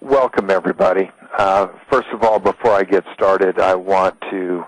Welcome, everybody. First of all, before I get started, I want to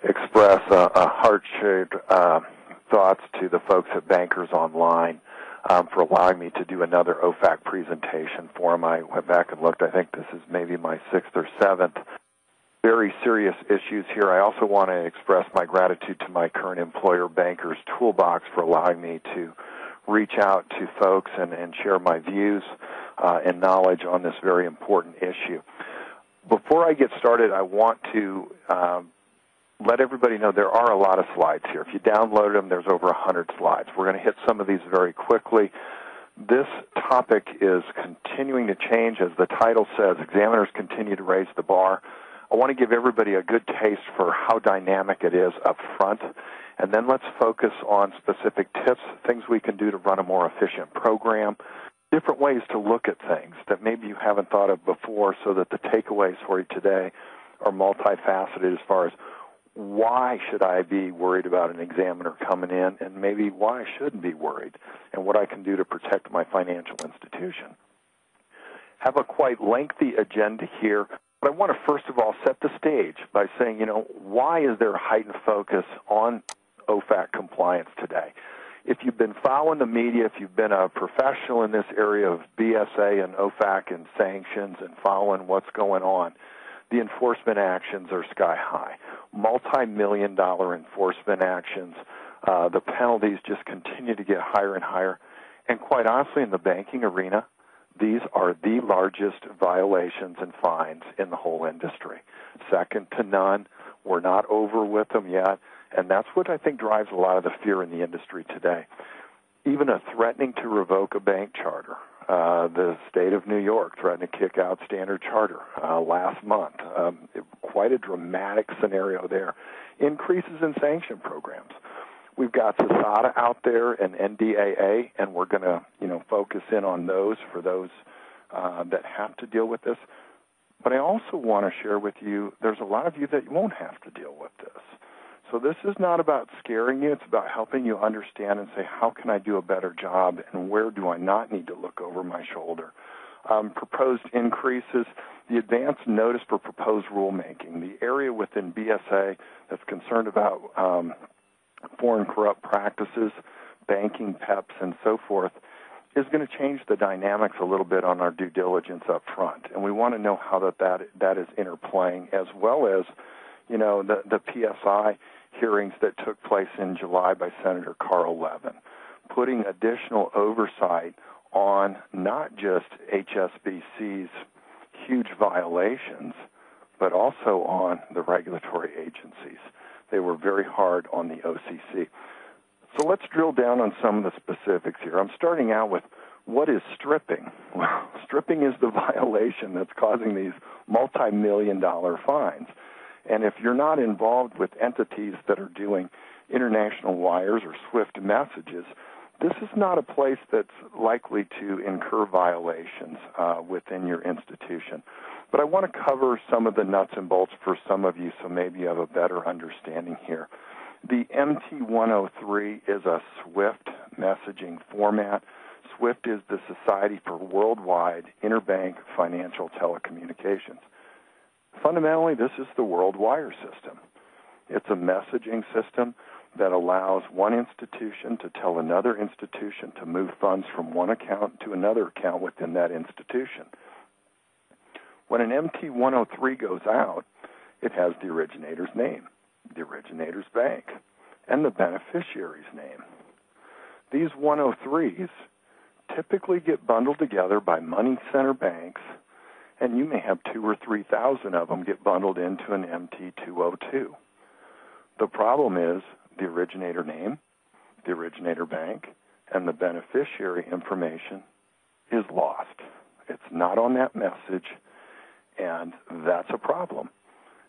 express a heart-shared thoughts to the folks at Bankers Online for allowing me to do another OFAC presentation for them. I went back and looked. I think this is maybe my sixth or seventh. Very serious issues here. I also want to express my gratitude to my current employer, Bankers Toolbox, for allowing me to reach out to folks and share my views and knowledge on this very important issue. Before I get started, I want to let everybody know there are a lot of slides here. If you download them, there's over 100 slides. We're going to hit some of these very quickly. This topic is continuing to change. As the title says, examiners continue to raise the bar. I want to give everybody a good taste for how dynamic it is up front, and then let's focus on specific tips, things we can do to run a more efficient program, different ways to look at things that maybe you haven't thought of before, so that the takeaways for you today are multifaceted as far as why should I be worried about an examiner coming in, and maybe why I shouldn't be worried, and what I can do to protect my financial institution. Have a quite lengthy agenda here, but I want to first of all set the stage by saying, why is there a heightened focus on OFAC compliance today? If you've been following the media, if you've been a professional in this area of BSA and OFAC and sanctions and following what's going on, the enforcement actions are sky high. Multi-million-dollar enforcement actions. The penalties just continue to get higher and higher. And quite honestly, in the banking arena, these are the largest violations and fines in the whole industry. Second to none. We're not over with them yet. And that's what I think drives a lot of the fear in the industry today. Even a threatening to revoke a bank charter. The state of New York threatened to kick out Standard Charter last month. Quite a dramatic scenario there. Increases in sanction programs. We've got CISADA out there and NDAA, and we're going to focus in on those for those that have to deal with this. But I also want to share with you, there's a lot of you that won't have to deal with this. So this is not about scaring you. It's about helping you understand and say, how can I do a better job, and where do I not need to look over my shoulder? Proposed increases, the advance notice for proposed rulemaking, the area within BSA that's concerned about foreign corrupt practices, banking, PEPs, and so forth, is going to change the dynamics a little bit on our due diligence up front. And we want to know how that is interplaying, as well as, the PSI hearings that took place in July by Senator Carl Levin, putting additional oversight on not just HSBC's huge violations, but also on the regulatory agencies. They were very hard on the OCC. So let's drill down on some of the specifics here. I'm starting out with, what is stripping? Well, stripping is the violation that's causing these multi-million-dollar fines. And if you're not involved with entities that are doing international wires or SWIFT messages, this is not a place that's likely to incur violations within your institution. But I want to cover some of the nuts and bolts for some of you, so maybe you have a better understanding here. The MT-103 is a SWIFT messaging format. SWIFT is the Society for Worldwide Interbank Financial Telecommunications. Fundamentally, this is the world wire system. It's a messaging system that allows one institution to tell another institution to move funds from one account to another account within that institution. When an MT-103 goes out, it has the originator's name, the originator's bank, and the beneficiary's name. These 103s typically get bundled together by money center banks, and you may have 2,000 or 3,000 of them get bundled into an MT-202. The problem is the originator name, the originator bank, and the beneficiary information is lost. It's not on that message, and that's a problem.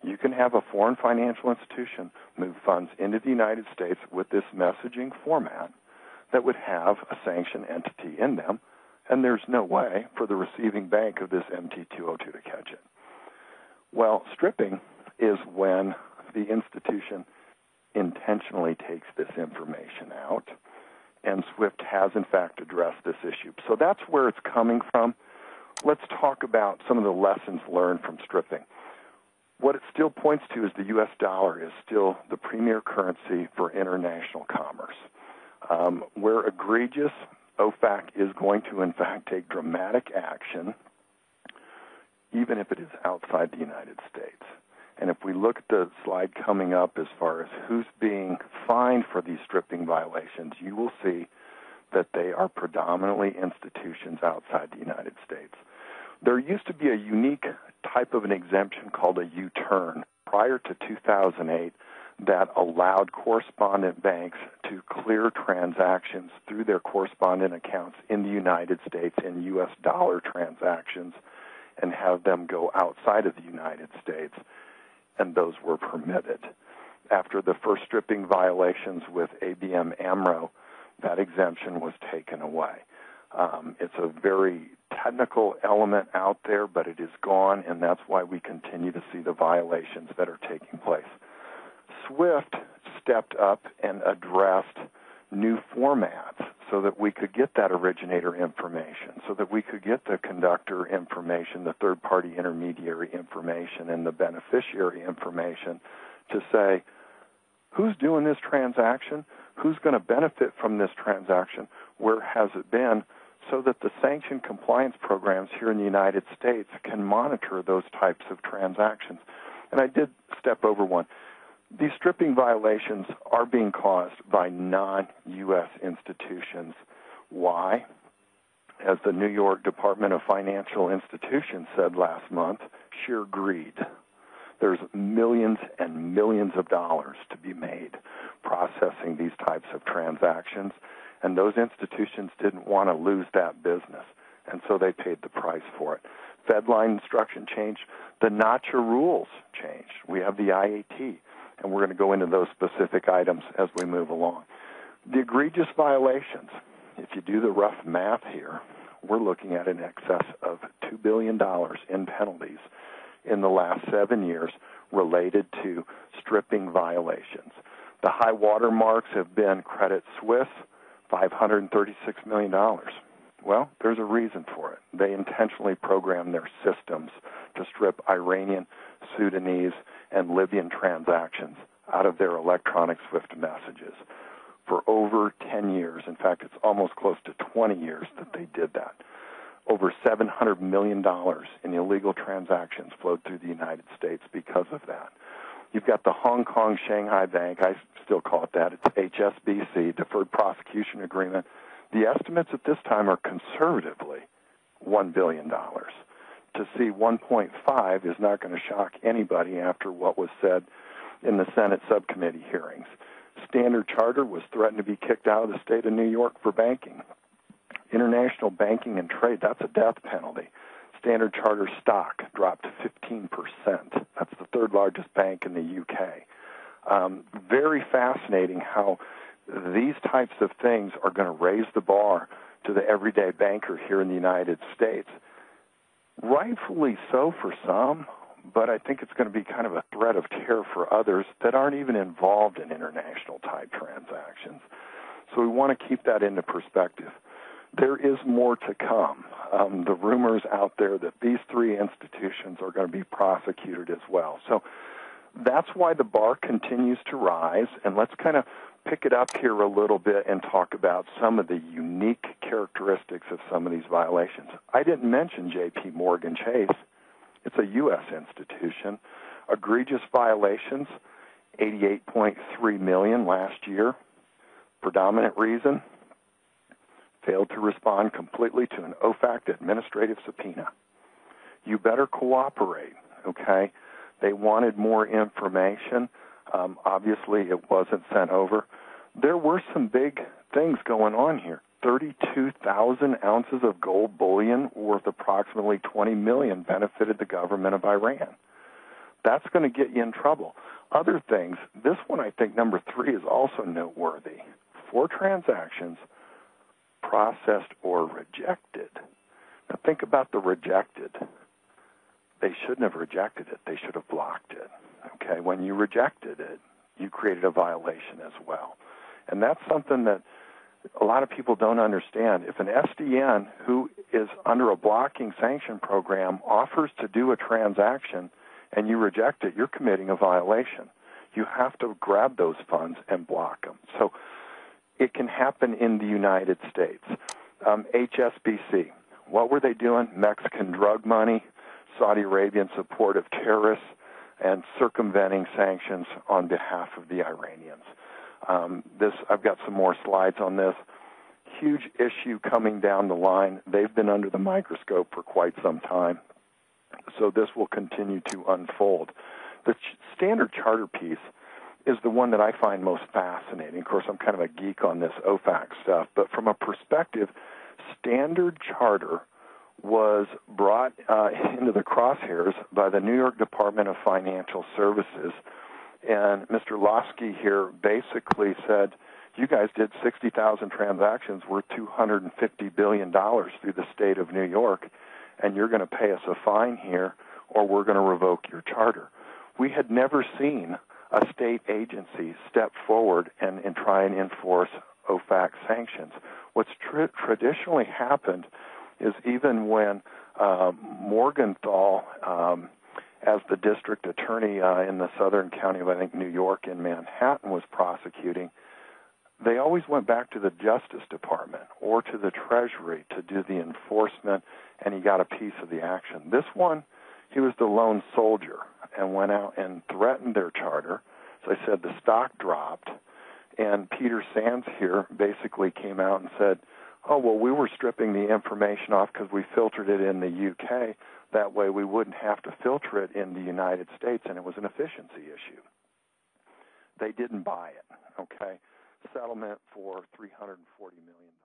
You can have a foreign financial institution move funds into the United States with this messaging format that would have a sanctioned entity in them, and there's no way for the receiving bank of this MT-202 to catch it. Well, stripping is when the institution intentionally takes this information out, and SWIFT has, in fact, addressed this issue. So that's where it's coming from. let's talk about some of the lessons learned from stripping. What it still points to is the U.S. dollar is still the premier currency for international commerce. Where egregious, OFAC is going to, in fact, take dramatic action, even if it is outside the United States. And if we look at the slide coming up as far as who's being fined for these stripping violations, you will see that they are predominantly institutions outside the United States. There used to be a unique type of an exemption called a U-turn prior to 2008 that allowed correspondent banks to clear transactions through their correspondent accounts in the United States in U.S. dollar transactions and have them go outside of the United States, and those were permitted. After the first stripping violations with ABN AMRO, that exemption was taken away. It's a very technical element out there, but it is gone, and that's why we continue to see the violations that are taking place. SWIFT stepped up and addressed new formats so that we could get that originator information, so that we could get the conductor information, the third-party intermediary information, and the beneficiary information to say, who's doing this transaction? Who's going to benefit from this transaction? Where has it been? So that the sanction compliance programs here in the United States can monitor those types of transactions. And I did step over one. These stripping violations are being caused by non-U.S. institutions. Why? As the New York Department of Financial Institutions said last month, sheer greed. There's millions and millions of dollars to be made processing these types of transactions, and those institutions didn't want to lose that business, and so they paid the price for it. Fedline instruction changed. The NACHA rules changed. We have the IAT, and we're going to go into those specific items as we move along. The egregious violations, if you do the rough math here, we're looking at in excess of $2 billion in penalties in the last 7 years related to stripping violations. The high water marks have been Credit Suisse, $536 million. Well, there's a reason for it. They intentionally programmed their systems to strip Iranian, Sudanese, and Libyan transactions out of their electronic SWIFT messages for over 10 years. In fact, it's almost close to 20 years that they did that. Over $700 million in illegal transactions flowed through the United States because of that. You've got the Hong Kong Shanghai Bank, I still call it that, it's HSBC, Deferred Prosecution Agreement. The estimates at this time are conservatively $1 billion. To see 1.5 is not going to shock anybody after what was said in the Senate subcommittee hearings. Standard Chartered was threatened to be kicked out of the state of New York for banking. International banking and trade, that's a death penalty. Standard Chartered stock dropped to 15%. That's the third largest bank in the UK. Very fascinating how these types of things are going to raise the bar to the everyday banker here in the United States. Rightfully so for some, but I think it's going to be kind of a threat of terror for others that aren't even involved in international type transactions. So we want to keep that into perspective. There is more to come. The rumors out there that these three institutions are going to be prosecuted as well. So that's why the bar continues to rise, and let's kind of pick it up here a little bit and talk about some of the unique characteristics of some of these violations. I didn't mention J.P. Morgan Chase. It's a U.S. institution. Egregious violations, $88.3 million last year. Predominant reason, failed to respond completely to an OFAC administrative subpoena. You better cooperate, okay? They wanted more information. Obviously, it wasn't sent over. There were some big things going on here. 32,000 ounces of gold bullion worth approximately $20 million benefited the government of Iran. That's going to get you in trouble. Other things, this one I think number 3 is also noteworthy. 4 transactions processed or rejected. Now think about the rejected. They shouldn't have rejected it. They should have blocked it. Okay, when you rejected it, you created a violation as well. And that's something that a lot of people don't understand. If an SDN who is under a blocking sanction program offers to do a transaction and you reject it, you're committing a violation. You have to grab those funds and block them. So it can happen in the United States. HSBC, what were they doing? Mexican drug money, Saudi Arabian support of terrorists, and circumventing sanctions on behalf of the Iranians. I've got some more slides on this. Huge issue coming down the line. They've been under the microscope for quite some time, so this will continue to unfold. The standard charter piece is the one that I find most fascinating. Of course, I'm kind of a geek on this OFAC stuff, but from a perspective, standard charter was brought into the crosshairs by the New York Department of Financial Services. And Mr. Losky here basically said, you guys did 60,000 transactions worth $250 billion through the state of New York, and you're going to pay us a fine here, or we're going to revoke your charter. We had never seen a state agency step forward and try and enforce OFAC sanctions. What's traditionally happened is even when Morgenthau, as the district attorney in the southern county of, I think, New York and Manhattan, was prosecuting, they always went back to the Justice Department or to the Treasury to do the enforcement, and he got a piece of the action. This one, he was the lone soldier and went out and threatened their charter. So I said the stock dropped, and Peter Sands here basically came out and said, oh, well, we were stripping the information off because we filtered it in the UK. That way we wouldn't have to filter it in the United States, and it was an efficiency issue. They didn't buy it, okay? Settlement for $340 million.